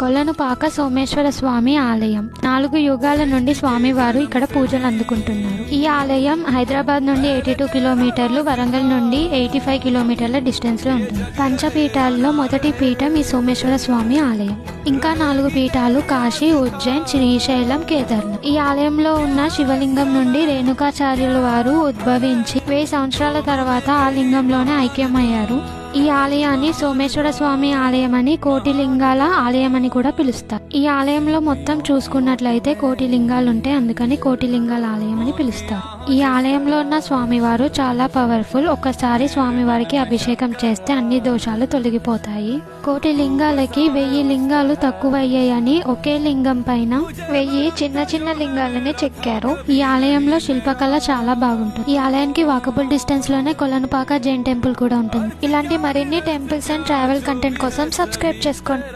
కొలనుపాక సోమేశ్వర స్వామి ఆలయం 4 యుగాల నుండి స్వామివారు ఇక్కడ పూజలు అందుకుంటున్నారు. ఈ ఆలయం హైదరాబాద్ నుండి 82 కిలోమీటర్లు, వరంగల్ నుండి 85 కిలోమీటర్ల డిస్టెన్స్ లో ఉంటుంది. పంచపీఠాల్లో మొదటి పీఠం ఈ సోమేశ్వర స్వామి ఆలయం. ఇంకా 4 పీఠాలు కాశీ, ఉజ్జయిన్, శ్రీశైలం, కేదార్నాథ్. ఈ ఆలయంలో ఉన్న శివలింగం నుండి రేణుకాచార్యుల వారు ఉద్భవించి 1000 సంవత్సరాల తర్వాత ఆ లింగంలోనే ఐక్యమయ్యారు. ఈ ఆలయాన్ని సోమేశ్వర స్వామి ఆలయం అని, కోటి లింగాల ఆలయం అని కూడా పిలుస్తారు. ఈ ఆలయంలో మొత్తం చూసుకున్నట్లయితే 1,000,000 లింగాలు ఉంటాయి, అందుకని కోటి లింగాల ఆలయం అని పిలుస్తారు. ఈ ఆలయంలో ఉన్న స్వామివారు చాలా పవర్ఫుల్. ఒక్కసారి స్వామివారికి అభిషేకం చేస్తే అన్ని దోషాలు తొలగిపోతాయి. 1,000,000 లింగాలకి 1000 లింగాలు తక్కువయ్యాయని ఒకే లింగం పైన 1000 చిన్న చిన్న లింగాలని చెక్కారు. ఈ ఆలయంలో శిల్పకళ చాలా బాగుంటుంది. ఈ ఆలయానికి వాకబుల్ డిస్టెన్స్ లోనే కొలనుపాక జైన్ టెంపుల్ కూడా ఉంటుంది. ఇలాంటి మరిన్ని టెంపుల్స్ అండ్ ట్రావెల్ కంటెంట్ కోసం సబ్స్క్రైబ్ చేసుకోండి.